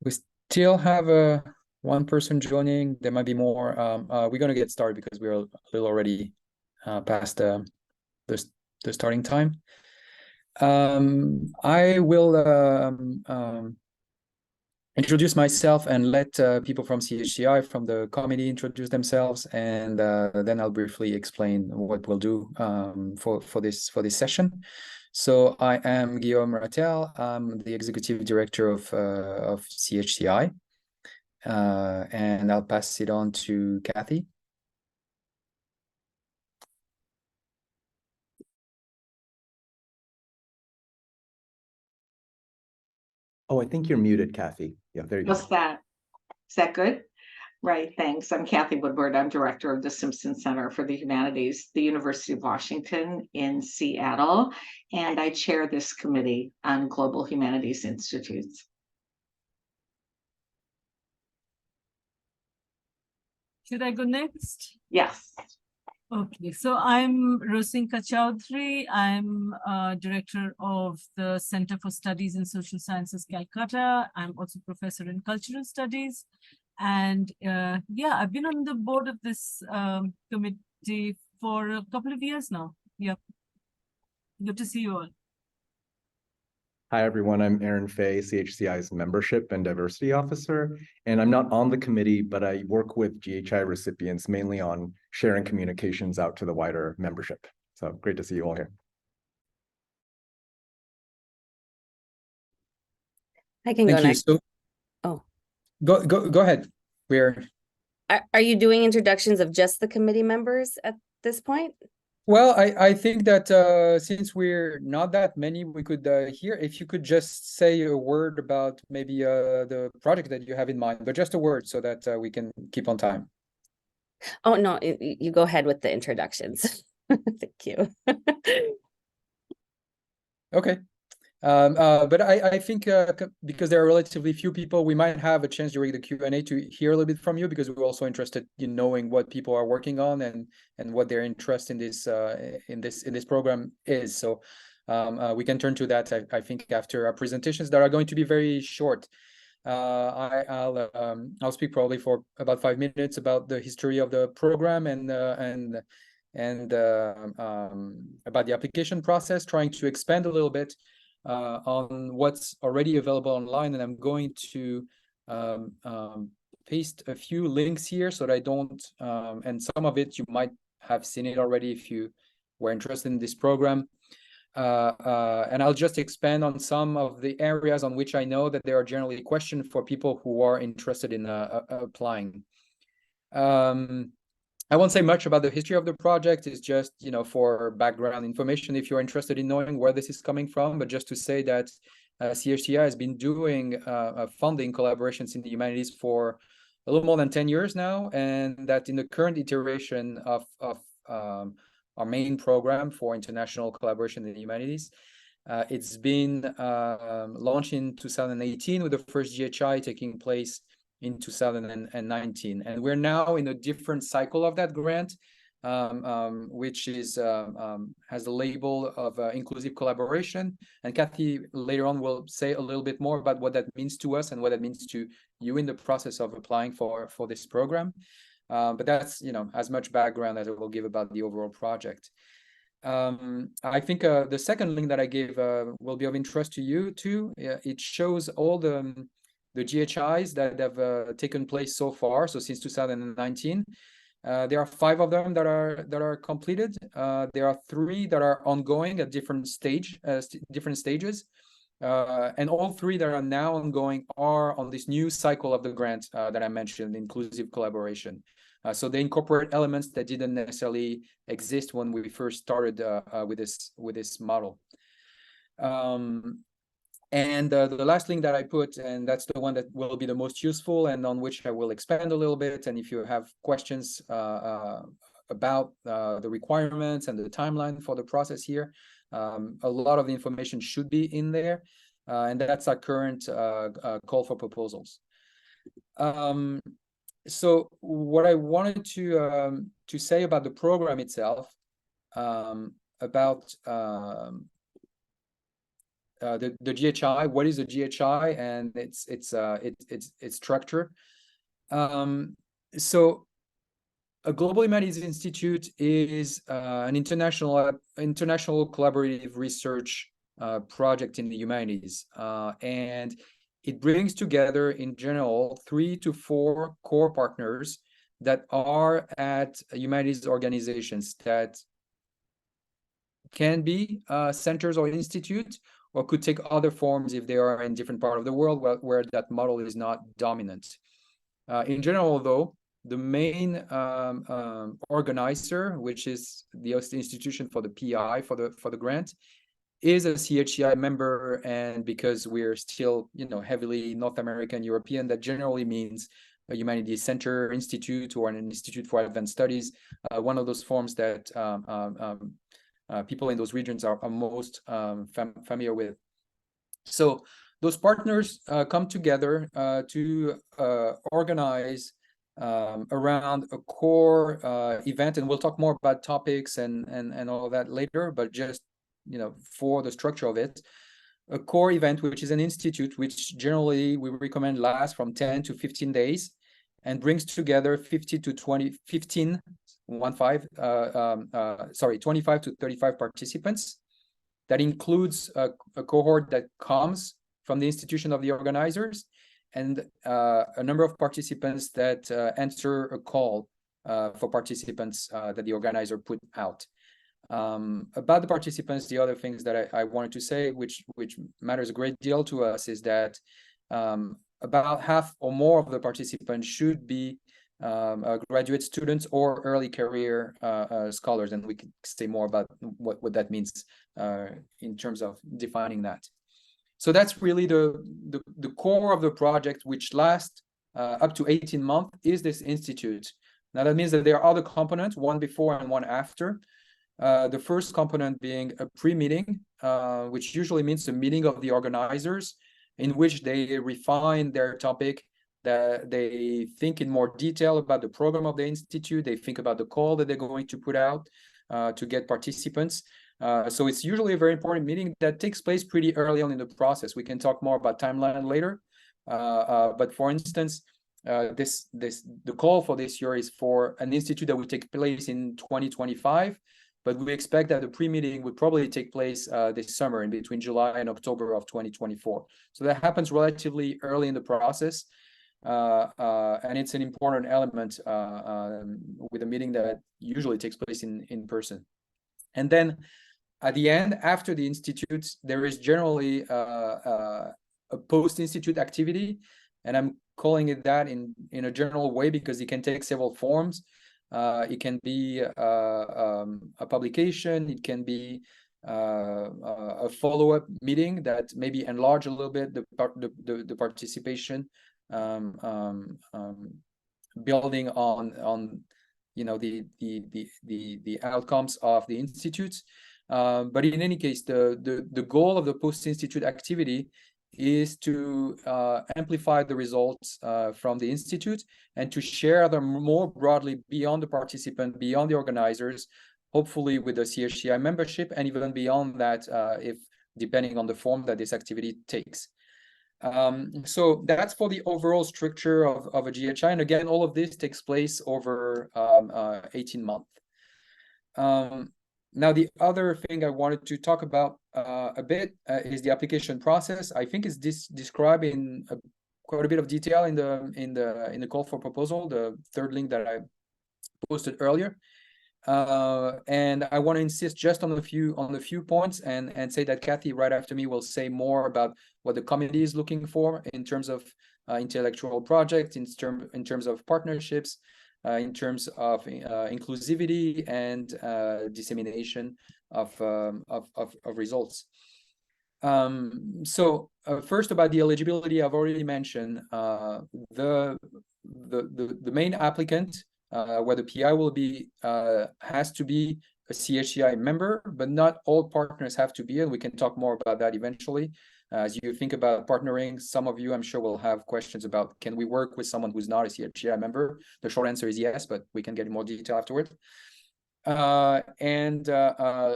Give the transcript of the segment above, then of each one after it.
We still have one person joining. There might be more. We're going to get started because we're a little already past the starting time. I will introduce myself and let people from CHCI, from the committee, introduce themselves, and then I'll briefly explain what we'll do for this session. So I am Guillaume Rattel. I'm the executive director of CHCI, and I'll pass it on to Kathy. Oh, I think you're muted, Kathy. Yeah, there you go. What's that? Is that good? Right, thanks. I'm Kathy Woodward. I'm director of the Simpson Center for the Humanities, the University of Washington in Seattle, and I chair this committee on Global Humanities Institutes. Should I go next? Yes. Okay, so I'm Rosinka Chowdhury. I'm director of the Center for Studies in Social Sciences, Calcutta. I'm also professor in cultural studies. And yeah, I've been on the board of this committee for a couple of years now. Yeah, good to see you all. Hi, everyone. I'm Aaron Fay, CHCI's Membership and Diversity Officer, and I'm not on the committee, but I work with GHI recipients mainly on sharing communications out to the wider membership. So great to see you all here. I can go next. So, oh, go ahead. Are you doing introductions of just the committee members at this point? Well, I think that since we're not that many, we could hear if you could just say a word about maybe the project that you have in mind, but just a word so that we can keep on time. Oh, no, you go ahead with the introductions. Thank you. Okay. But I think because there are relatively few people, we might have a chance during the Q&A to hear a little bit from you, because we're also interested in knowing what people are working on and what their interest in this program is. So we can turn to that, I think, after our presentations that are going to be very short. I'll speak probably for about 5 minutes about the history of the program and about the application process, trying to expand a little bit on what's already available online. And I'm going to paste a few links here so that I don't, and some of it you might have seen it already if you were interested in this program. And I'll just expand on some of the areas on which I know that there are generally questions for people who are interested in applying. I won't say much about the history of the project. It's just, for background information if you're interested in knowing where this is coming from, but just to say that CHCI has been doing funding collaborations in the humanities for a little more than 10 years now, and that in the current iteration of our main program for international collaboration in the humanities, it's been launched in 2018 with the first GHI taking place in 2019, and we're now in a different cycle of that grant, which is has the label of inclusive collaboration. And Kathy later on will say a little bit more about what that means to us and what that means to you in the process of applying for this program. But that's as much background as I will give about the overall project. I think the second link that I gave will be of interest to you too. It shows all the GHIs that have taken place so far. So since 2019, there are 5 of them that are completed. There are 3 that are ongoing at different stages, and all 3 that are now ongoing are on this new cycle of the grant that I mentioned, inclusive collaboration. So they incorporate elements that didn't necessarily exist when we first started with this model. And the last link that I put, and that's the one that will be the most useful and on which I will expand a little bit. And if you have questions about the requirements and the timeline for the process here, a lot of the information should be in there. And that's our current call for proposals. So what I wanted to say about the program itself, about the GHI. What is a GHI and its structure? So a Global Humanities Institute is an international collaborative research project in the humanities, and it brings together in general 3 to 4 core partners that are at humanities organizations that can be centers or institutes, or could take other forms if they are in different part of the world where that model is not dominant. In general, though, the main organizer, which is the institution for the PI for the grant, is a CHCI member, and because we're still, heavily North American European, that generally means a humanities center, institute, or an institute for advanced studies, one of those forms that people in those regions are most familiar with. So those partners come together to organize around a core event, and we'll talk more about topics and all of that later, but just for the structure of it, a core event, which is an institute, which generally we recommend lasts from 10 to 15 days and brings together 25 to 35 participants. That includes a cohort that comes from the institution of the organizers, and a number of participants that answer a call for participants that the organizer put out. About the participants, the other things that I wanted to say, which matters a great deal to us, is that about half or more of the participants should be graduate students or early career scholars, and we can say more about what that means in terms of defining that. So that's really the core of the project, which lasts up to 18 months, is this institute. Now that means that there are other components, one before and one after. The first component being a pre-meeting, which usually means a meeting of the organizers in which they refine their topic, that they think in more detail about the program of the institute, they think about the call that they're going to put out to get participants. So it's usually a very important meeting that takes place pretty early on in the process. We can talk more about timeline later, but for instance, the call for this year is for an institute that will take place in 2025, but we expect that the pre-meeting would probably take place this summer, in between July and October of 2024. So that happens relatively early in the process, and it's an important element with a meeting that usually takes place in person. And then at the end, after the institute, there is generally a post-institute activity, and I'm calling it that in a general way because it can take several forms. It can be a publication, it can be a follow-up meeting that maybe enlarge a little bit the participation, building on the outcomes of the institutes. But in any case, the goal of the post-institute activity is to amplify the results from the institute and to share them more broadly beyond the participant, beyond the organizers, hopefully with the CHCI membership, and even beyond that, if depending on the form that this activity takes. So that's for the overall structure of a GHI. And again, all of this takes place over 18 months. Now, the other thing I wanted to talk about a bit is the application process. I think it's described in quite a bit of detail in the call for proposal, the third link that I posted earlier. And I want to insist just on a few points and say that Kathy right after me will say more about what the committee is looking for in terms of intellectual projects, in terms of partnerships, in terms of inclusivity and dissemination of results. So first, about the eligibility, I've already mentioned the main applicant, where the PI will be has to be a CHCI member, but not all partners have to be, and we can talk more about that eventually. As you think about partnering, some of you, I'm sure, will have questions about, can we work with someone who's not a CHCI member? The short answer is yes, but we can get in more detail afterwards.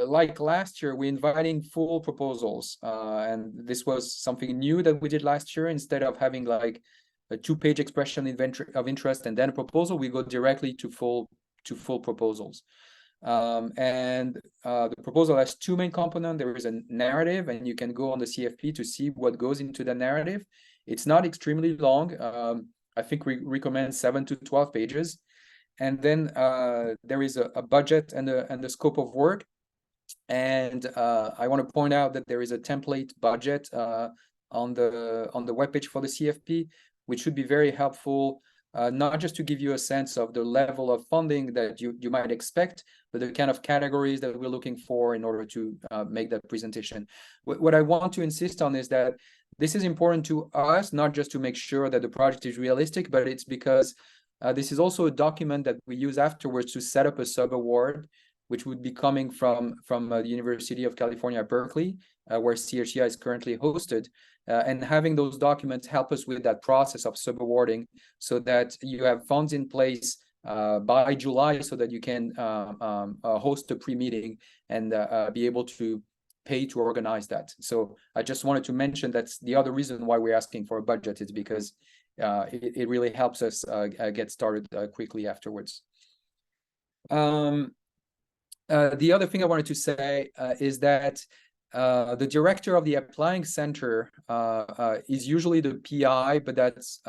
Like last year, we're inviting full proposals, and this was something new that we did last year. Instead of having like a 2-page expression of interest and then a proposal, we go directly to full proposals. The proposal has 2 main components. There is a narrative, and you can go on the CFP to see what goes into the narrative. It's not extremely long. I think we recommend 7 to 12 pages. And then there is a budget and the scope of work. And I want to point out that there is a template budget on the webpage for the CFP, which should be very helpful, not just to give you a sense of the level of funding that you might expect, but the kind of categories that we're looking for in order to make that presentation. What I want to insist on is that this is important to us, not just to make sure that the project is realistic, but it's because this is also a document that we use afterwards to set up a sub-award, which would be coming from the University of California, Berkeley, where CHCI is currently hosted. And having those documents help us with that process of sub-awarding, so that you have funds in place by July, so that you can host a pre-meeting and be able to pay to organize that. So I just wanted to mention that's the other reason why we're asking for a budget, is because it really helps us get started quickly afterwards. The other thing I wanted to say is that the director of the applying center is usually the PI, but that's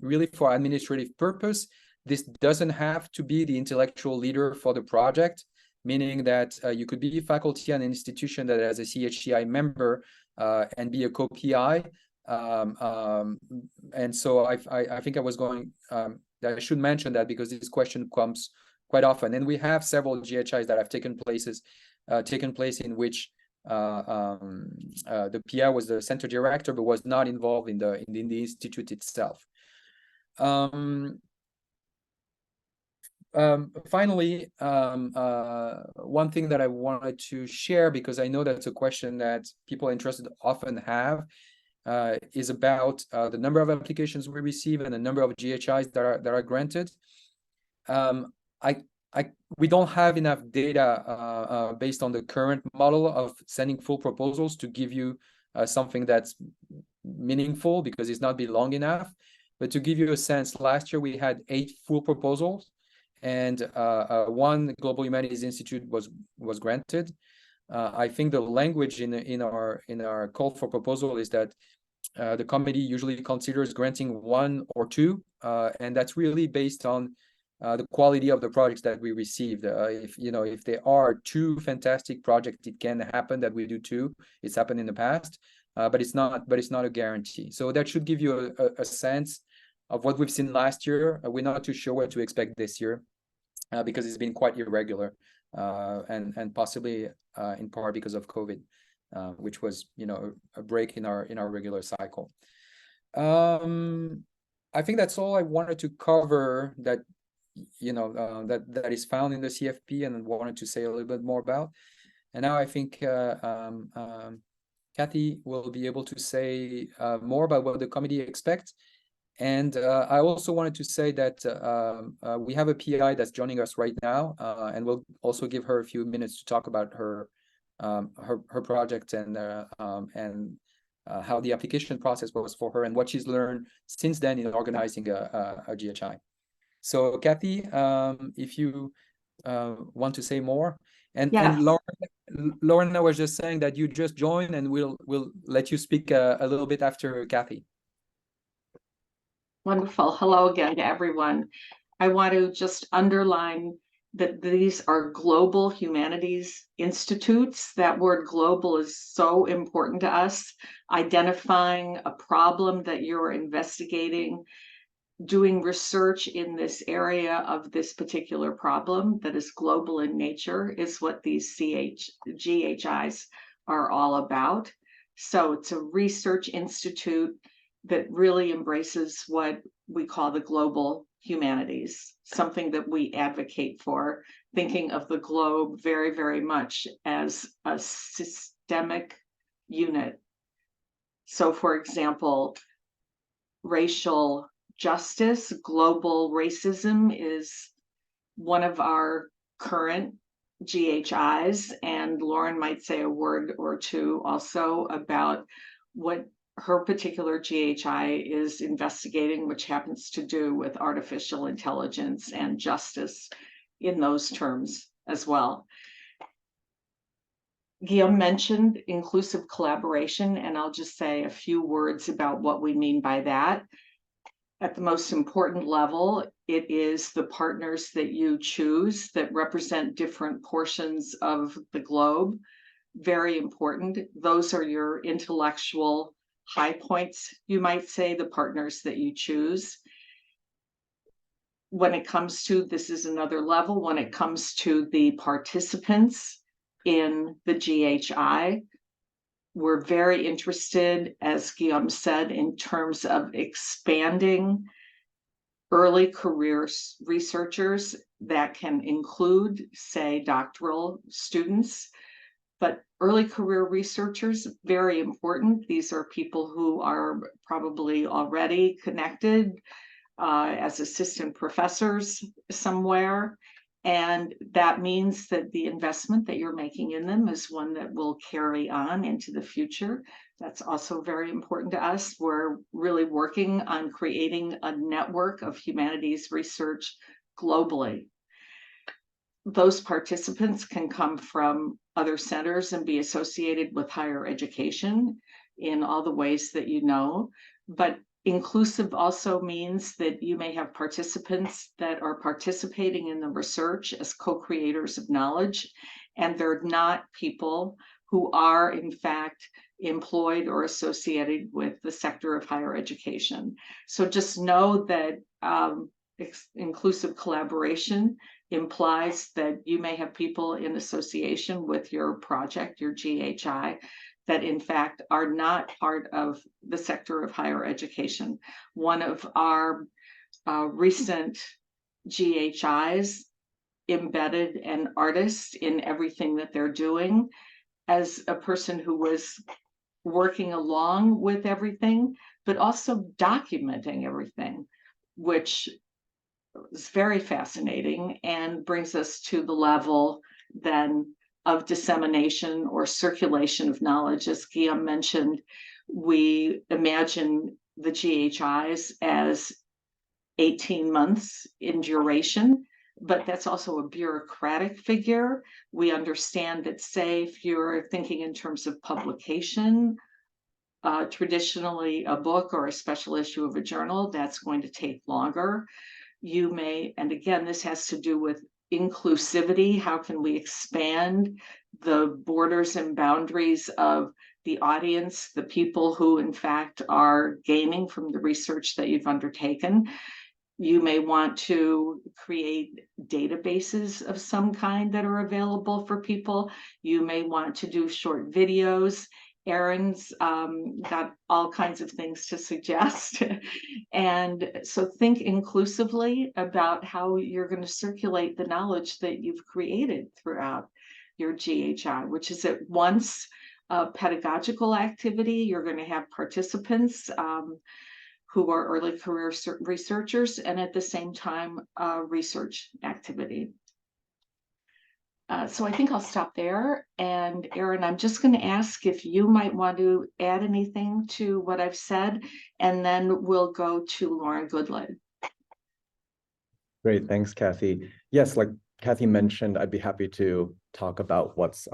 really for administrative purpose. This doesn't have to be the intellectual leader for the project, meaning that you could be faculty at an institution that has a CHCI member and be a co-PI. And so I think I was going, I should mention that because this question comes quite often, and we have several GHIs that have taken place in which the PI was the center director, but was not involved in the institute itself. Finally, one thing that I wanted to share, because I know that's a question that people interested often have, is about the number of applications we receive and the number of GHIs that are granted. We don't have enough data based on the current model of sending full proposals to give you something that's meaningful, because it's not been long enough. But to give you a sense, last year we had 8 full proposals, and 1 Global Humanities Institute was granted. I think the language in our call for proposal is that the committee usually considers granting 1 or 2, and that's really based on the quality of the projects that we received. If there are 2 fantastic projects, it can happen that we do 2. It's happened in the past, but it's not a guarantee. So that should give you a sense of what we've seen last year. We're not too sure what to expect this year, because it's been quite irregular, and possibly in part because of COVID, which was a break in our regular cycle. I think that's all I wanted to cover that that is found in the CFP and wanted to say a little bit more about. And now I think Kathy will be able to say more about what the committee expects. And I also wanted to say that we have a PI that's joining us right now, and we'll also give her a few minutes to talk about her project and how the application process was for her and what she's learned since then in organizing a GHI. So Kathy, if you want to say more, and Lauren, I was just saying that you just joined, and we'll let you speak a little bit after Kathy. Wonderful. Hello again to everyone. I want to just underline that these are Global Humanities Institutes. That word global is so important to us. Identifying a problem that you're investigating, doing research in this area of this particular problem that is global in nature is what these GHIs are all about. So it's a research institute that really embraces what we call the global humanities, something that we advocate for, thinking of the globe very, very much as a systemic unit. So, for example, racial justice, global racism is one of our current GHIs, and Lauren might say a word or two also about what her particular GHI is investigating, which happens to do with artificial intelligence and justice in those terms as well. Guillaume mentioned inclusive collaboration, and I'll just say a few words about what we mean by that. At the most important level, it is the partners that you choose that represent different portions of the globe. Very important. Those are your intellectual high points, you might say, the partners that you choose. When it comes to, this is another level, when it comes to the participants in the GHI, we're very interested, as Guillaume said, in terms of expanding early career researchers that can include, say, doctoral students. But early career researchers, very important. These are people who are probably already connected as assistant professors somewhere. And that means that the investment that you're making in them is one that will carry on into the future. That's also very important to us. We're really working on creating a network of humanities research globally. Those participants can come from other centers and be associated with higher education in all the ways that you know, but inclusive also means that you may have participants that are participating in the research as co-creators of knowledge, and they're not people who are in fact employed or associated with the sector of higher education. So just know that inclusive collaboration implies that you may have people in association with your project, your GHI, that in fact are not part of the sector of higher education. One of our recent GHIs embedded an artist in everything that they're doing as a person who was working along with everything, but also documenting everything, which is very fascinating and brings us to the level then of dissemination or circulation of knowledge. As Guillaume mentioned, we imagine the GHIs as 18 months in duration, but that's also a bureaucratic figure. We understand that, say, if you're thinking in terms of publication, traditionally a book or a special issue of a journal, that's going to take longer. You may, and again, this has to do with inclusivity. How can we expand the borders and boundaries of the audience, the people who in fact are gaining from the research that you've undertaken? You may want to create databases of some kind that are available for people. You may want to do short videos. Erin's got all kinds of things to suggest. And so think inclusively about how you're going to circulate the knowledge that you've created throughout your GHI, which is at once a pedagogical activity. You're going to have participants who are early career researchers, and at the same time, research activity. So I think I'll stop there. And Erin, I'm just going to ask if you might want to add anything to what I've said, and then we'll go to Lauren Goodlett. Great, thanks, Kathy. Yes, like Kathy mentioned, I'd be happy to talk about what's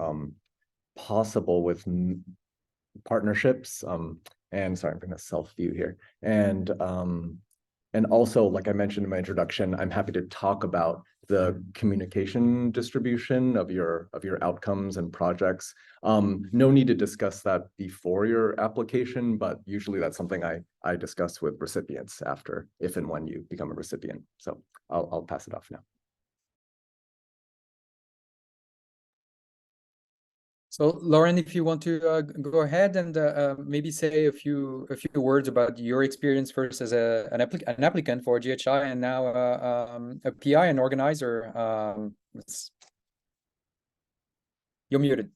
possible with partnerships. And sorry, I'm bringing a self view here. And also, like I mentioned in my introduction, I'm happy to talk about the communication distribution of your outcomes and projects. No need to discuss that before your application, but usually that's something I discuss with recipients after, if and when you become a recipient. So I'll pass it off now. So Lauren, if you want to go ahead and maybe say a few words about your experience first as an applicant for GHI, and now a PI and organizer. You're muted.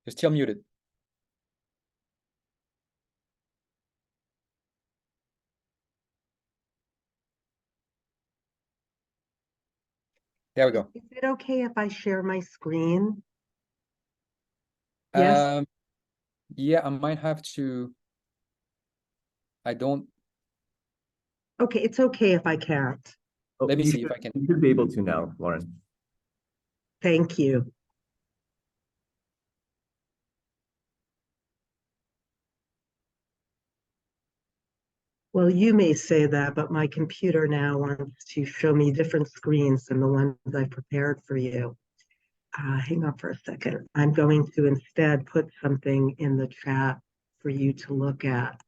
You're still muted. There we go. Is it okay if I share my screen? Yes. Yeah, I might have to. I don't. Okay, it's okay if I can't. Oh, Let me you see if I can. You should be able to now, Lauren. Thank you. Well, you may say that, but my computer now wants to show me different screens than the ones I prepared for you. Hang on for a second. I'm going to instead put something in the chat for you to look at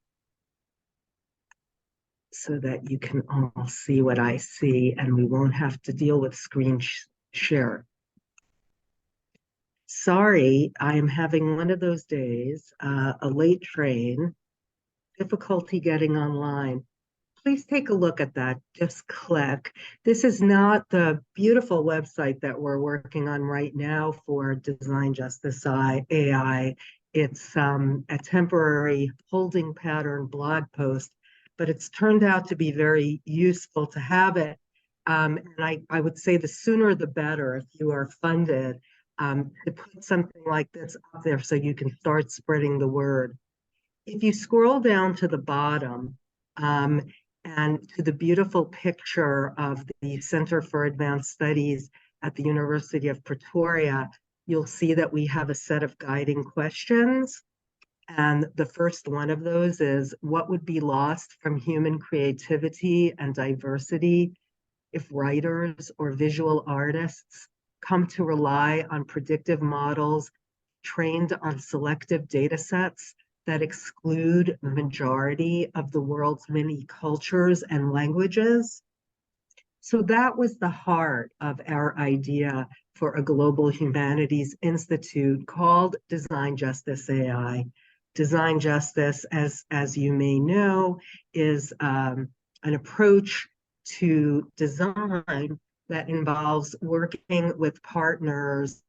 so that you can all see what I see and we won't have to deal with screen share. Sorry, I am having one of those days, a late train, difficulty getting online. Please take a look at that. Just click. This is not the beautiful website that we're working on right now for Design Justice AI. It's a temporary holding pattern blog post, but it's turned out to be very useful to have it. And I would say the sooner the better if you are funded to put something like this up there so you can start spreading the word. If you scroll down to the bottom, and to the beautiful picture of the Center for Advanced Studies at the University of Pretoria, you'll see that we have a set of guiding questions. And the first one of those is, what would be lost from human creativity and diversity if writers or visual artists come to rely on predictive models trained on selective data sets that exclude the majority of the world's many cultures and languages? So that was the heart of our idea for a Global Humanities Institute called Design Justice AI. Design Justice, as you may know, is an approach to design that involves working with partners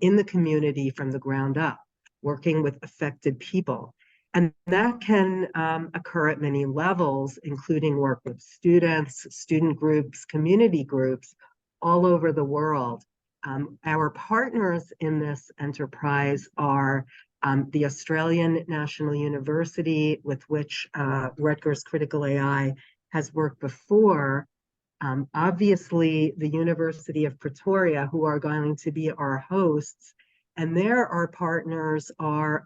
in the community from the ground up, working with affected people. And that can occur at many levels, including work with students, student groups, community groups all over the world. Our partners in this enterprise are the Australian National University, with which Rutgers Critical AI has worked before. Obviously, the University of Pretoria, who are going to be our hosts, and there our partners are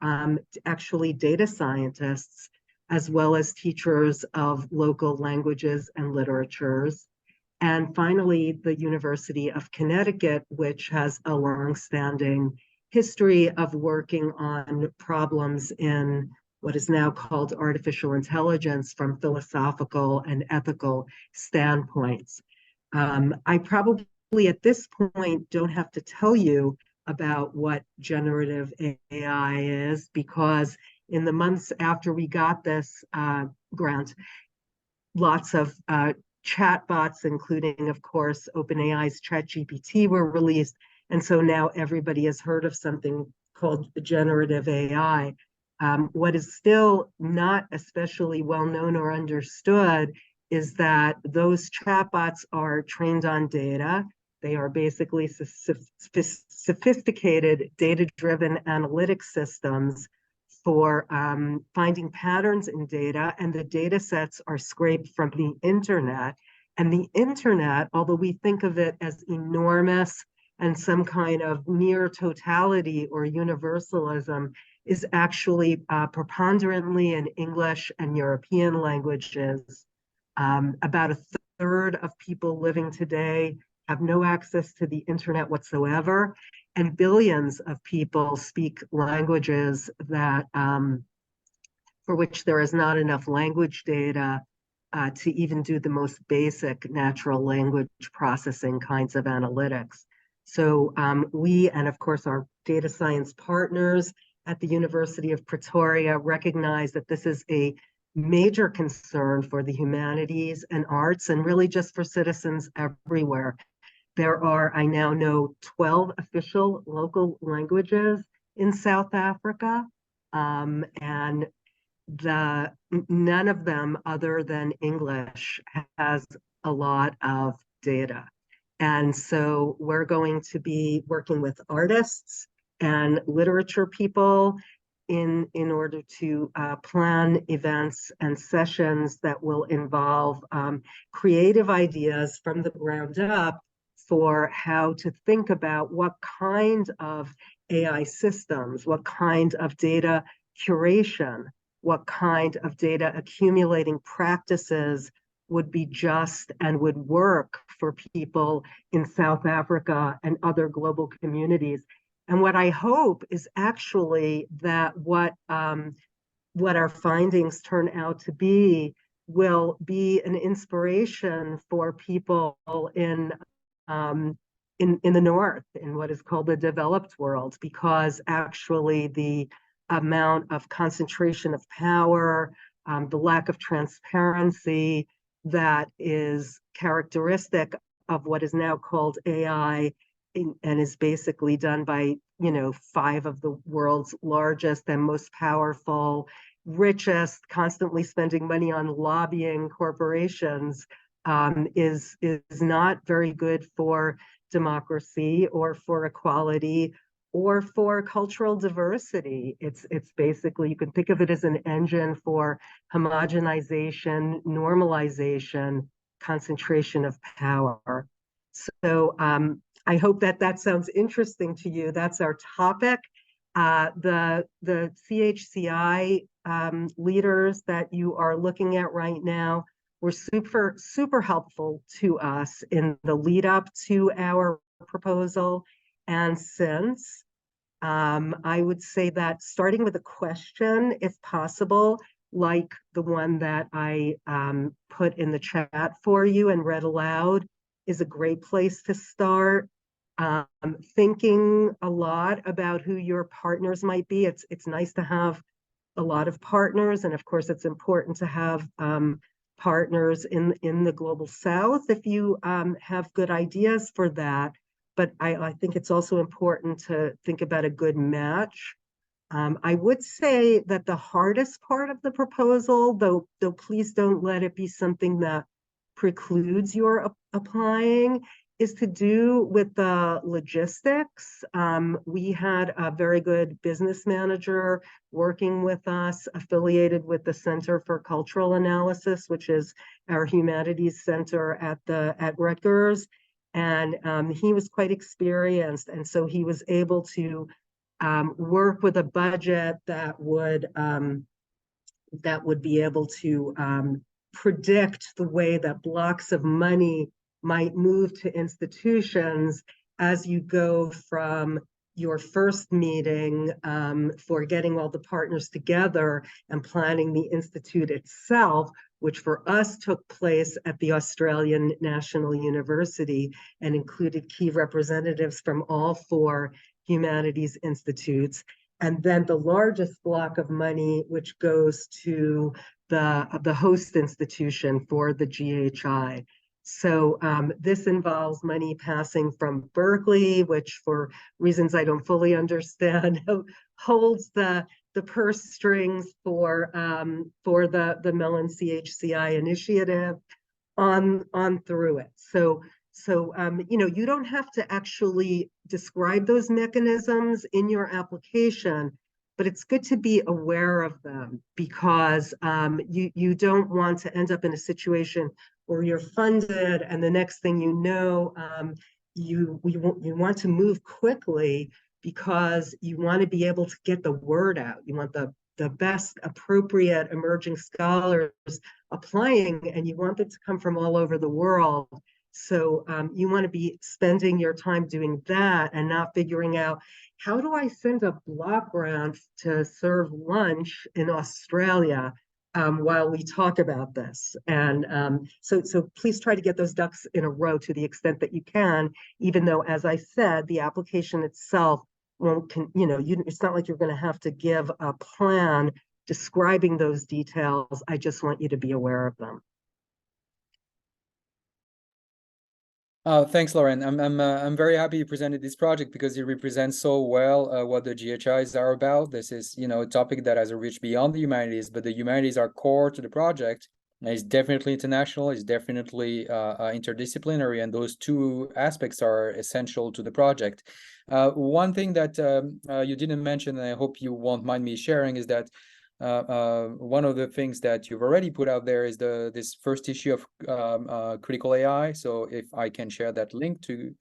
actually data scientists, as well as teachers of local languages and literatures. And finally, the University of Connecticut, which has a longstanding history of working on problems in what is now called artificial intelligence from philosophical and ethical standpoints. I probably at this point don't have to tell you about what generative AI is, because in the months after we got this grant, lots of chatbots, including, of course, OpenAI's ChatGPT, were released. And so now everybody has heard of something called generative AI. What is still not especially well known or understood is that those chatbots are trained on data. They are basically sophisticated data-driven analytic systems for finding patterns in data, and the data sets are scraped from the internet. And the internet, although we think of it as enormous and some kind of near totality or universalism, is actually preponderantly in English and European languages. About a third of people living today have no access to the internet whatsoever, and billions of people speak languages that for which there is not enough language data to even do the most basic natural language processing kinds of analytics. So we, and of course our data science partners at the University of Pretoria, recognize that this is a major concern for the humanities and arts, and really just for citizens everywhere. There are, I now know, 12 official local languages in South Africa, and none of them, other than English, has a lot of data. And so we're going to be working with artists and literature people in order to plan events and sessions that will involve creative ideas from the ground up for how to think about what kind of AI systems, what kind of data curation, what kind of data accumulating practices would be just and would work for people in South Africa and other global communities. And what I hope is actually that what our findings turn out to be will be an inspiration for people in the North, in what is called the developed world, because actually the amount of concentration of power, the lack of transparency that is characteristic of what is now called AI and is basically done by, 5 of the world's largest and most powerful, richest, constantly spending money on lobbying corporations, is not very good for democracy or for equality or for cultural diversity. It's basically, you can think of it as an engine for homogenization, normalization, concentration of power. So I hope that sounds interesting to you. That's our topic. The CHCI leaders that you are looking at right now were super helpful to us in the lead up to our proposal. And since I would say that starting with a question, if possible, like the one that I put in the chat for you and read aloud, is a great place to start. Thinking a lot about who your partners might be. It's nice to have a lot of partners, and of course it's important to have partners in the global South if you have good ideas for that. But I think it's also important to think about a good match. I would say that the hardest part of the proposal, though please don't let it be something that precludes your applying, is to do with the logistics. We had a very good business manager working with us, affiliated with the Center for Cultural Analysis, which is our humanities center at Rutgers. And he was quite experienced. And so he was able to work with a budget that would be able to predict the way that blocks of money might move to institutions as you go from your first meeting for getting all the partners together and planning the institute itself, which for us took place at the Australian National University and included key representatives from all 4 humanities institutes. And then the largest block of money, which goes to the host institution for the GHI. So this involves money passing from Berkeley, which for reasons I don't fully understand, holds the purse strings for the Mellon CHCI initiative on through it. So you don't have to actually describe those mechanisms in your application, but it's good to be aware of them, because you don't want to end up in a situation where you're funded and the next thing you know, you want to move quickly because you want to be able to get the word out. You want the best appropriate emerging scholars applying, and you want them to come from all over the world. So you want to be spending your time doing that and not figuring out, how do I send a block round to serve lunch in Australia while we talk about this? And so please try to get those ducks in a row to the extent that you can, even though, as I said, the application itself won't, it's not like you're going to have to give a plan describing those details. I just want you to be aware of them. Thanks, Lauren. I'm very happy you presented this project because it represents so well what the GHIs are about. This is, a topic that has reached beyond the humanities, but the humanities are core to the project. It's definitely international, it's definitely interdisciplinary, and those two aspects are essential to the project. One thing that you didn't mention, and I hope you won't mind me sharing, is that one of the things that you've already put out there is this first issue of Critical AI. So if I can share that link to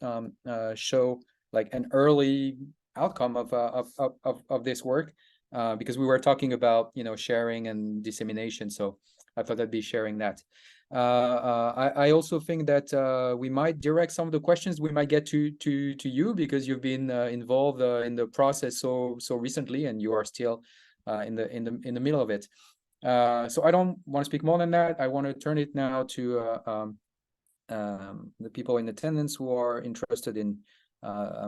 show like an early outcome of this work, because we were talking about, you know, sharing and dissemination. So I thought I'd be sharing that. I also think that we might direct some of the questions we might get to you, because you've been involved in the process so recently, and you are still in the middle of it. So I don't want to speak more than that. I want to turn it now to the people in attendance who are interested in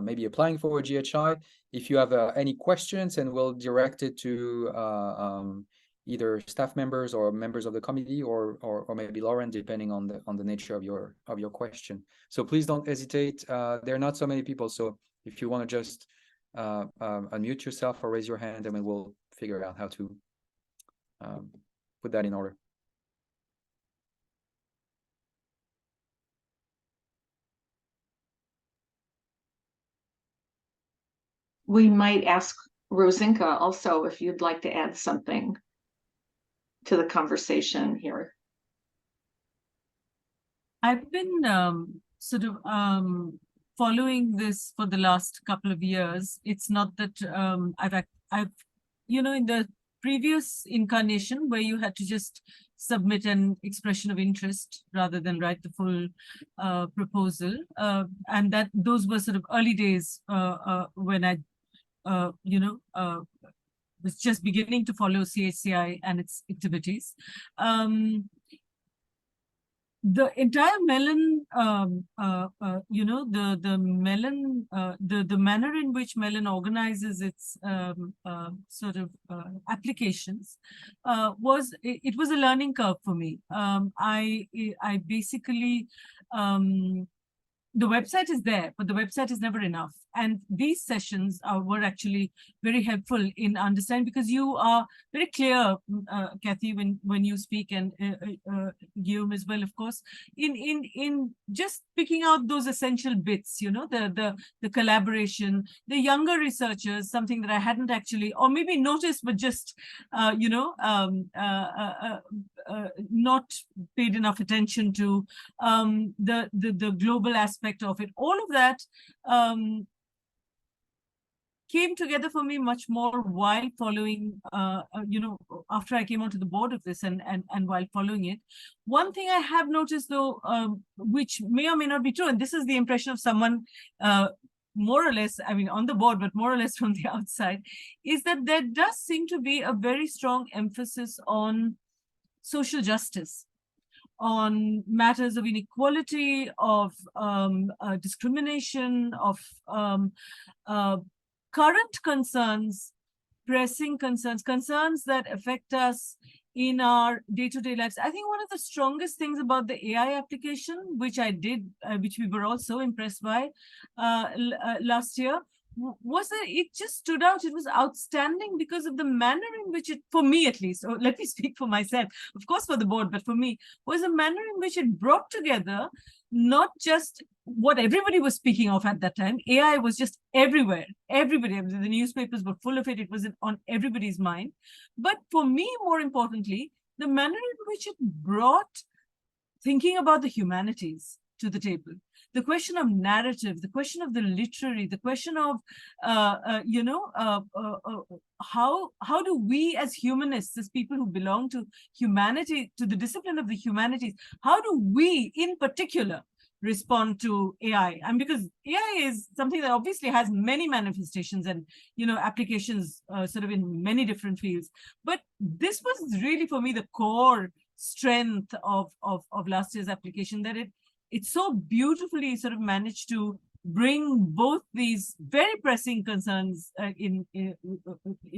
maybe applying for a GHI. If you have any questions, and we'll direct it to either staff members or members of the committee, or maybe Lauren, depending on the nature of your question. So please don't hesitate. There are not so many people, so if you want to just unmute yourself or raise your hand, and we'll figure out how to put that in order. We might ask Rosinka also if you'd like to add something to the conversation here. I've been sort of following this for the last couple of years. It's not that I've you know, in the previous incarnation where you had to just submit an expression of interest rather than write the full proposal, and that those were sort of early days when I you know, was just beginning to follow CHCI and its activities. The entire Mellon, you know, the Mellon, the manner in which Mellon organizes its sort of applications it was a learning curve for me. I basically the website is there, but the website is never enough. And these sessions were actually very helpful in understanding, because you are very clear, Kathy, when you speak, and Guillaume as well, of course, in just picking out those essential bits, you know, the collaboration, the younger researchers, something that I hadn't actually, or maybe noticed, but just, you know, not paid enough attention to, the global aspect of it. All of that came together for me much more while following, you know, after I came onto the board of this, and while following it. One thing I have noticed, though, which may or may not be true, and this is the impression of someone more or less, I mean, on the board, but more or less from the outside, is that there does seem to be a very strong emphasis on social justice, on matters of inequality, of discrimination, of current concerns, pressing concerns, concerns that affect us in our day-to-day lives. I think one of the strongest things about the AI application, which I did, which we were all so impressed by last year, was that it just stood out. It was outstanding because of the manner in which it, for me at least, or let me speak for myself, of course for the board, but for me, was a manner in which it brought together not just what everybody was speaking of at that time. AI was just everywhere. Everybody, the newspapers were full of it. It was on everybody's mind. But for me, more importantly, the manner in which it brought thinking about the humanities to the table. The question of narrative, the question of the literary, the question of, you know, how do we as humanists, as people who belong to humanity, to the discipline of the humanities, how do we in particular respond to AI? And because AI is something that obviously has many manifestations and, you know, applications sort of in many different fields. But this was really, for me, the core strength of last year's application, that it so beautifully sort of managed to bring both these very pressing concerns in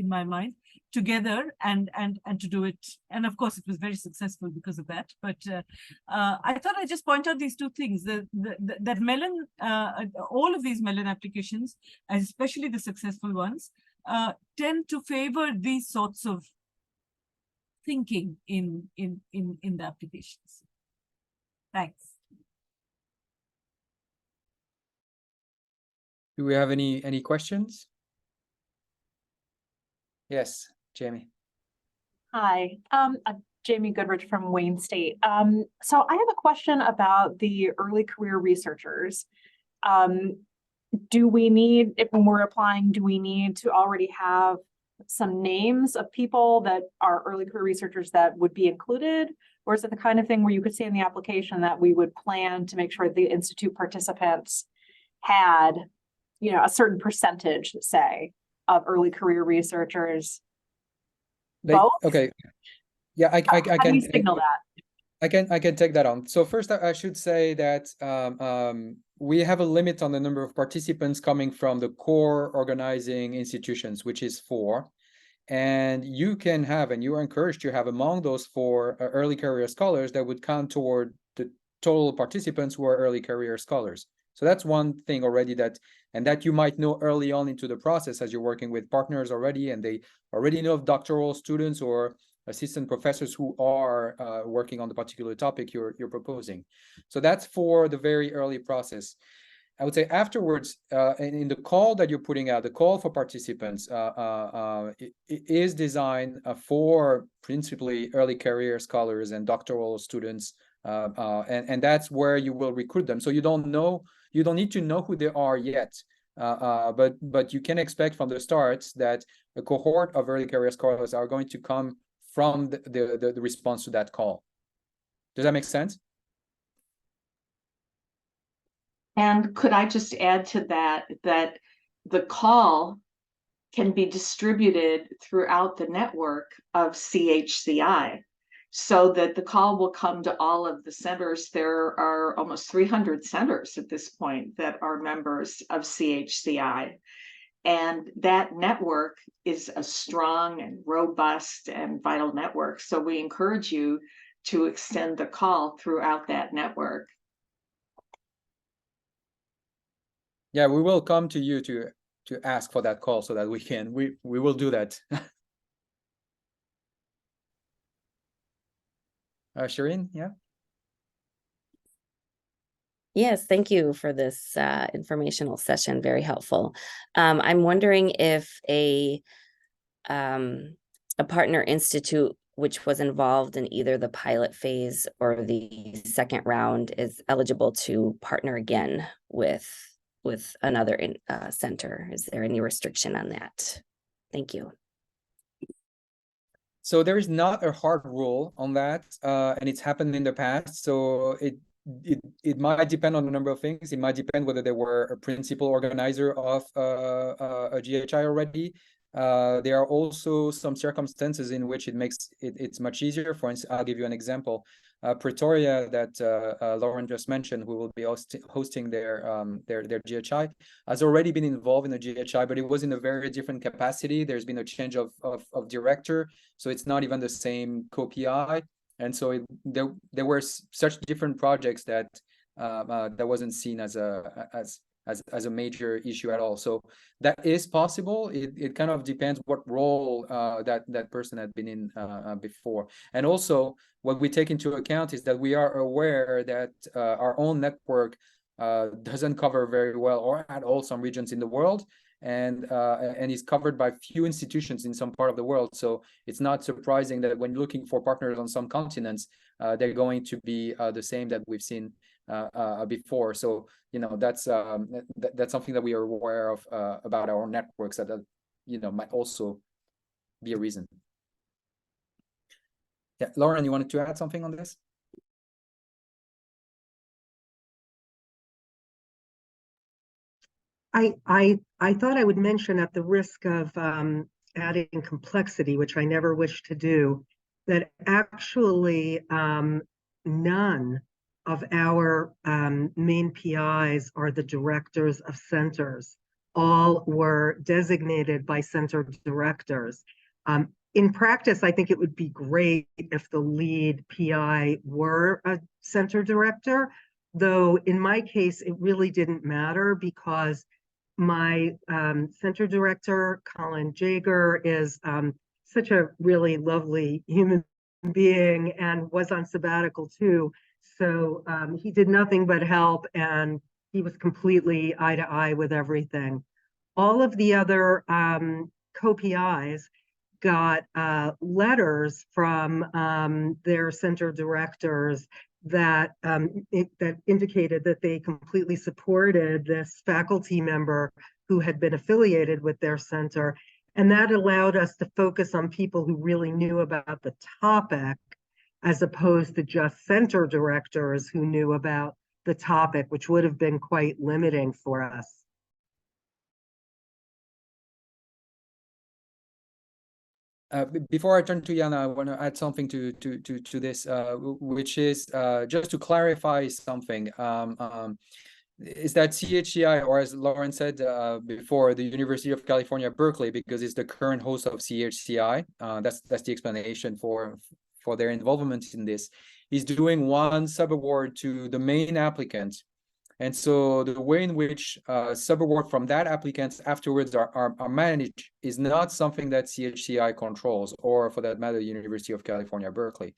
my mind together, and to do it. And of course, it was very successful because of that. But I thought I'd just point out these two things: that Mellon, all of these Mellon applications, especially the successful ones, tend to favor these sorts of thinking in the applications. Thanks. Do we have any questions? Yes, Jamie. Hi, I'm Jamie Goodrich from Wayne State. So I have a question about the early career researchers. Do we need, if when we're applying, do we need to already have some names of people that are early career researchers that would be included? Or is it the kind of thing where you could say in the application that we would plan to make sure the Institute participants had, you know, a certain percentage, say, of early career researchers? Both? Okay. Yeah, I How do can you signal that? I can take that on. So first, I should say that we have a limit on the number of participants coming from the core organizing institutions, which is 4. And you can have, and you are encouraged to have among those 4 early career scholars that would count toward the total participants who are early career scholars. So that's one thing already that you might know early on into the process as you're working with partners already, and they already know of doctoral students or assistant professors who are working on the particular topic you're proposing. So that's for the very early process. I would say afterwards, in the call that you're putting out, the call for participants it is designed for principally early career scholars and doctoral students, and that's where you will recruit them. So you don't need to know who they are yet, but you can expect from the start that a cohort of early career scholars are going to come from the response to that call. Does that make sense? And could I just add to that, that the call can be distributed throughout the network of CHCI, so that the call will come to all of the centers. There are almost 300 centers at this point that are members of CHCI. And that network is a strong and robust and vital network. So we encourage you to extend the call throughout that network. Yeah, we will come to you to ask for that call so that we will do that. Shireen, yeah. Yes, thank you for this informational session. Very helpful. I'm wondering if a partner institute which was involved in either the pilot phase or the second round is eligible to partner again with another center. Is there any restriction on that? Thank you. So there is not a hard rule on that, and it's happened in the past. So it might depend on a number of things. It might depend whether they were a principal organizer of a GHI already. There are also some circumstances in which it's much easier. For instance, I'll give you an example. Pretoria, that Lauren just mentioned, who will be hosting their GHI, has already been involved in the GHI, but it was in a very different capacity. There's been a change of director, so it's not even the same co-PI. And so there were such different projects that that wasn't seen as a major issue at all. So that is possible. It kind of depends what role that person had been in before. And also what we take into account is that we are aware that our own network doesn't cover very well or at all some regions in the world, and is covered by few institutions in some part of the world. So it's not surprising that when looking for partners on some continents, they're going to be the same that we've seen before. So that's something that we are aware of about our networks that might also be a reason. Yeah, Lauren, you wanted to add something on this? I thought I would mention, at the risk of adding complexity, which I never wish to do, that actually none of our main PIs are the directors of centers. All were designated by center directors. In practice, I think it would be great if the lead PI were a center director, though in my case, it really didn't matter because my center director, Colin Jager, is such a really lovely human being and was on sabbatical too. So he did nothing but help, and he was completely eye to eye with everything. All of the other co-PIs got letters from their center directors that that indicated that they completely supported this faculty member who had been affiliated with their center. And that allowed us to focus on people who really knew about the topic, as opposed to just center directors who knew about the topic, which would have been quite limiting for us. Before I turn to Yana, I want to add something to this, which is just to clarify something. Is that CHCI, or as Lauren said before, the University of California, Berkeley, because it's the current host of CHCI. That's the explanation for their involvement in this. Is doing one subaward to the main applicant. And so the way in which subaward from that applicants afterwards are managed is not something that CHCI controls, or for that matter, the University of California, Berkeley.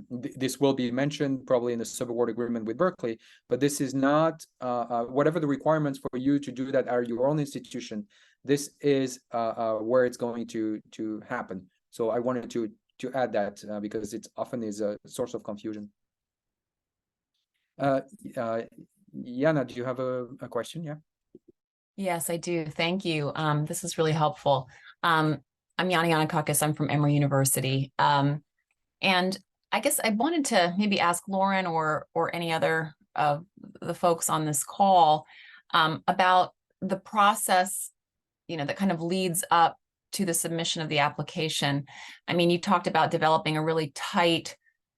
This will be mentioned probably in the subaward agreement with Berkeley, but this is not, whatever the requirements for you to do that are your own institution, this is where it's going to happen. So I wanted to add that because it often is a source of confusion. Yana, do you have a question? Yeah. Yes, I do. Thank you. This is really helpful. I'm Yana Yanakakis. I'm from Emory University. And I guess I wanted to maybe ask Lauren or any other of the folks on this call about the process, that kind of leads up to the submission of the application. I mean, you talked about developing a really tight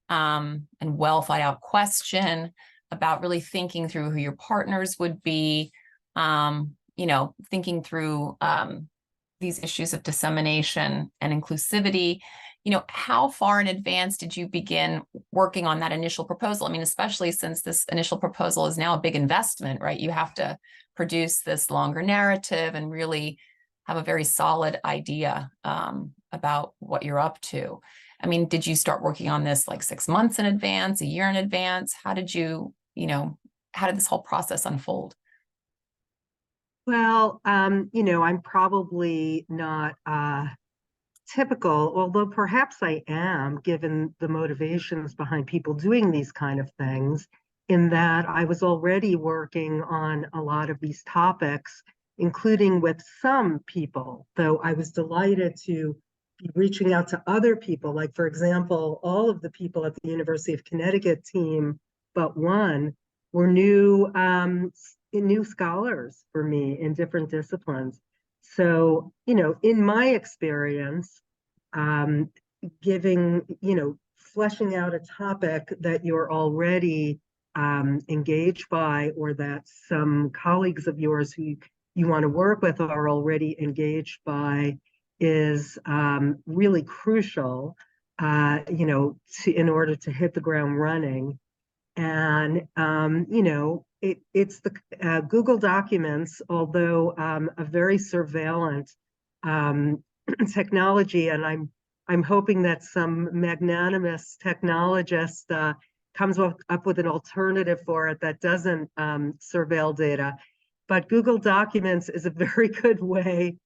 and well thought out question, about really thinking through who your partners would be, thinking through these issues of dissemination and inclusivity. How far in advance did you begin working on that initial proposal? I mean, especially since this initial proposal is now a big investment, right? You have to produce this longer narrative and really have a very solid idea about what you're up to. I mean, did you start working on this like 6 months in advance, a year in advance? How did you, how did this whole process unfold? Well, I'm probably not typical, although perhaps I am, given the motivations behind people doing these kind of things, in that I was already working on a lot of these topics, including with some people, though I was delighted to be reaching out to other people. Like, for example, all of the people at the University of Connecticut team, but one, were new scholars for me in different disciplines. So, in my experience, fleshing out a topic that you're already engaged by, or that some colleagues of yours who you want to work with are already engaged by, is really crucial, in order to hit the ground running. And, it's the Google Documents, although a very surveillant technology, and I'm hoping that some magnanimous technologist comes up with an alternative for it that doesn't surveil data. But Google Documents is a very good way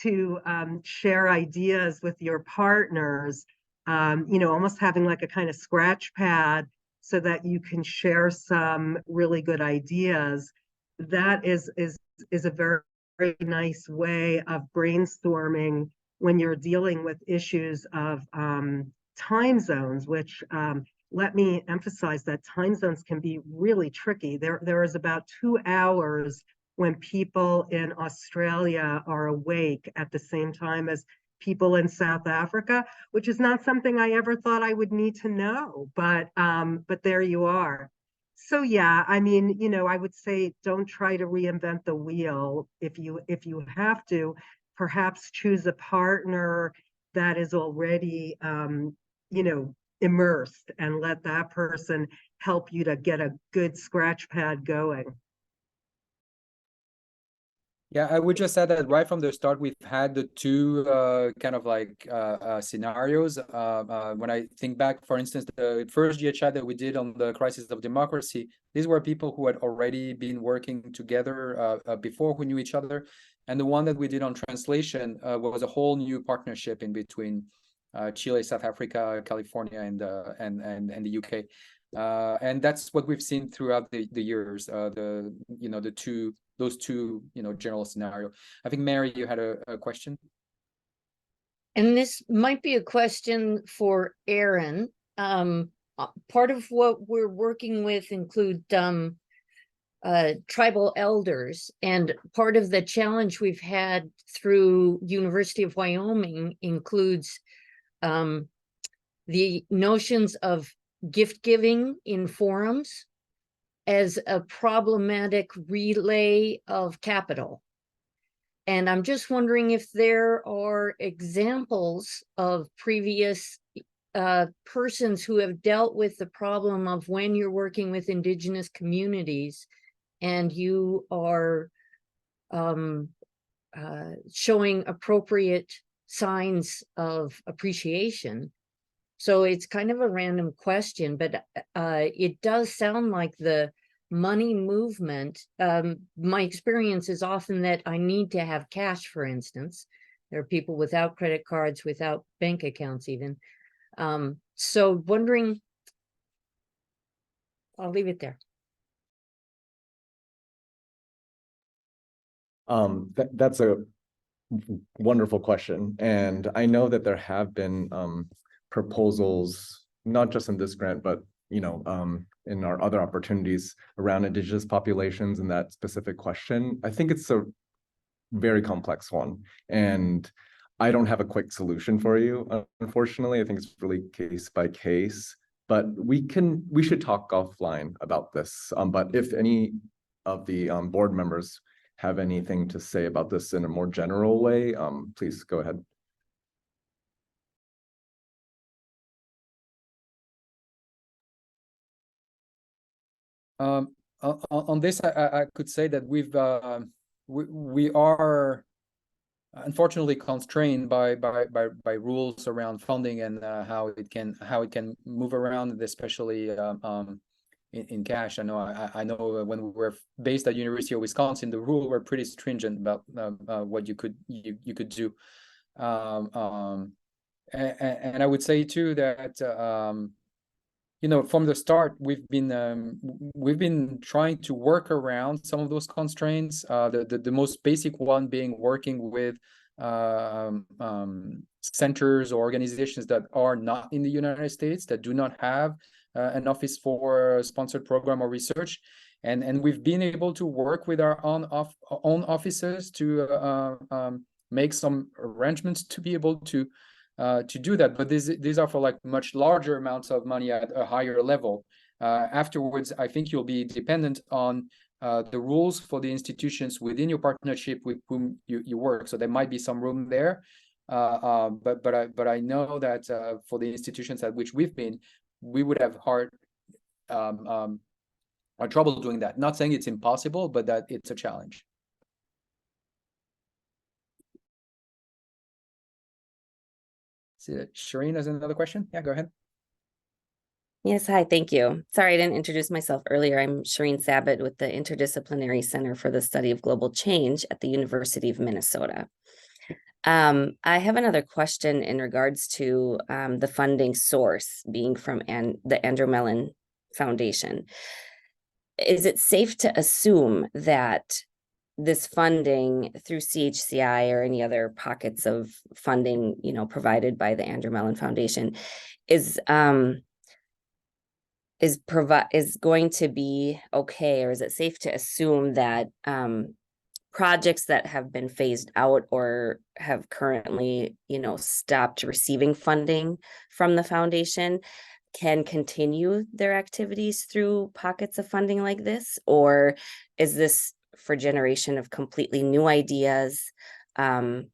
to share ideas with your partners, almost having like a kind of scratch pad so that you can share some really good ideas. That is a very, very nice way of brainstorming when you're dealing with issues of time zones, which let me emphasize that time zones can be really tricky. There is about 2 hours when people in Australia are awake at the same time as people in South Africa, which is not something I ever thought I would need to know, but there you are. So yeah, I mean, I would say don't try to reinvent the wheel. If you have to, perhaps choose a partner that is already, immersed, and let that person help you to get a good scratch pad going. Yeah, I would just add that right from the start, we've had the two kind of like scenarios. When I think back, for instance, the first GHI that we did on the crisis of democracy, these were people who had already been working together before, who knew each other. And the one that we did on translation was a whole new partnership in between Chile, South Africa, California, and the UK. And that's what we've seen throughout the years. Those two, general scenario. I think Mary, you had a question. And this might be a question for Aaron. Part of what we're working with include tribal elders, and part of the challenge we've had through University of Wyoming includes the notions of gift giving in forums as a problematic relay of capital. And I'm just wondering if there are examples of previous persons who have dealt with the problem of when you're working with Indigenous communities and you are showing appropriate signs of appreciation. So it's kind of a random question, but it does sound like the money movement. My experience is often that I need to have cash, for instance. There are people without credit cards, without bank accounts even. So wondering, I'll leave it there. That's a wonderful question. And I know that there have been proposals, not just in this grant, but in our other opportunities around Indigenous populations and that specific question. I think it's a very complex one, and I don't have a quick solution for you, unfortunately. I think it's really case by case, but we should talk offline about this. But if any of the board members have anything to say about this in a more general way, please go ahead. On this, I could say that we are unfortunately constrained by rules around funding and how it can move around, especially in cash. I know when we were based at University of Wisconsin, the rules were pretty stringent about what you could do. And I would say too that from the start, we've been trying to work around some of those constraints. The most basic one being working with centers or organizations that are not in the United States, that do not have an office for a sponsored program or research, and we've been able to work with our own offices to make some arrangements to be able to do that. But these are for like much larger amounts of money at a higher level. Afterwards, I think you'll be dependent on the rules for the institutions within your partnership with whom you work. So there might be some room there, but I know that for the institutions at which we've been, we would have hard trouble doing that. Not saying it's impossible, but that it's a challenge. Shireen has another question. Yeah, go ahead. Yes, hi, thank you. Sorry, I didn't introduce myself earlier. I'm Shireen Sabat with the Interdisciplinary Center for the Study of Global Change at the University of Minnesota. I have another question in regards to the funding source being from the Andrew Mellon Foundation. Is it safe to assume that this funding through CHCI or any other pockets of funding, provided by the Andrew Mellon Foundation is going to be okay? Or is it safe to assume that projects that have been phased out or have currently, stopped receiving funding from the foundation can continue their activities through pockets of funding like this? Or is this for generation of completely new ideas, or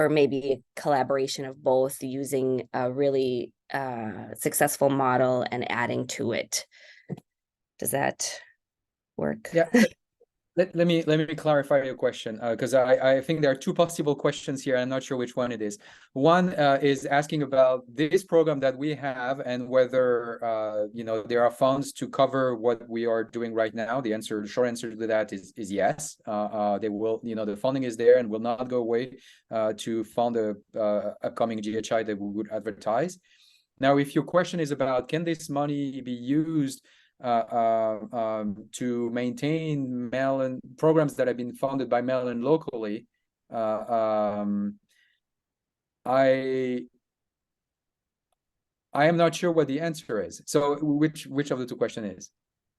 maybe a collaboration of both, using a really successful model and adding to it? Does that work? Yeah. Let me clarify your question, because I think there are two possible questions here. I'm not sure which one it is. One is asking about this program that we have and whether there are funds to cover what we are doing right now. The short answer to that is yes. They will, the funding is there and will not go away to fund a upcoming GHI that we would advertise. Now, if your question is about can this money be used to maintain Mellon programs that have been funded by Mellon locally, I am not sure what the answer is. So which of the two questions is?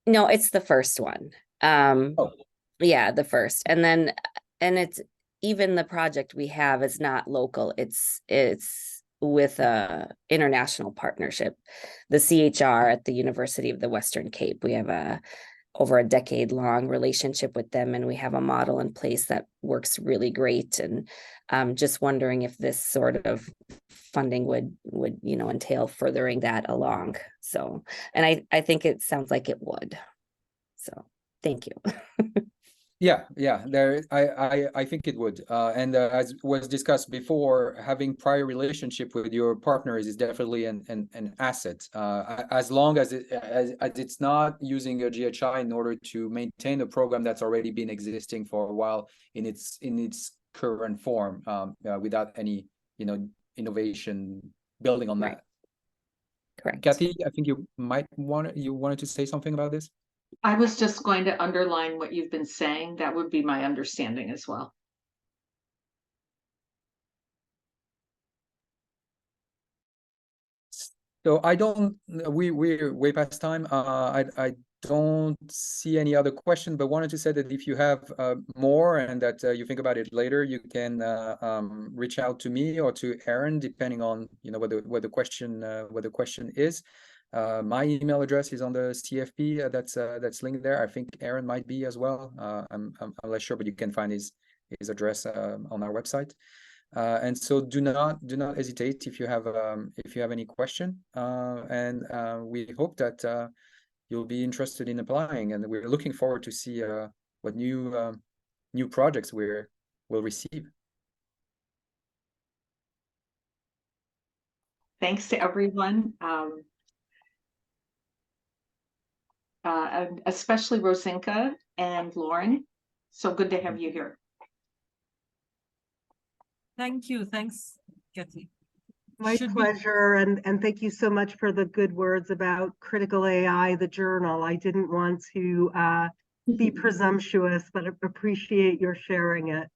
No, it's the first one. Yeah, the first. And it's even the project we have is not local. It's with a international partnership, the CHR at the University of the Western Cape. We have over a decade-long relationship with them, and we have a model in place that works really great. And just wondering if this sort of funding would entail furthering that along. So, and I think it sounds like it would. So, thank you. Yeah, I think it would. And as was discussed before, having prior relationship with your partners is definitely an asset. As long as it's not using a GHI in order to maintain a program that's already been existing for a while in its current form, without any innovation building on that. Correct. Kathy, I think you wanted to say something about this. I was just going to underline what you've been saying. That would be my understanding as well. So we're way past time. I don't see any other question, but wanted to say that if you have more and that you think about it later, you can reach out to me or to Aaron, depending on what the question is. My email address is on the CFP that's linked there. I think Aaron might be as well. I'm less sure, but you can find his address on our website. And so do not hesitate if you have any question. And we hope that you'll be interested in applying, and we're looking forward to see what new projects we'll receive. Thanks to everyone. Especially Rosinka and Lauren. So good to have you here. Thank you. Thanks, Kathy. My pleasure. And thank you so much for the good words about Critical AI, the journal. I didn't want to be presumptuous, but appreciate your sharing it.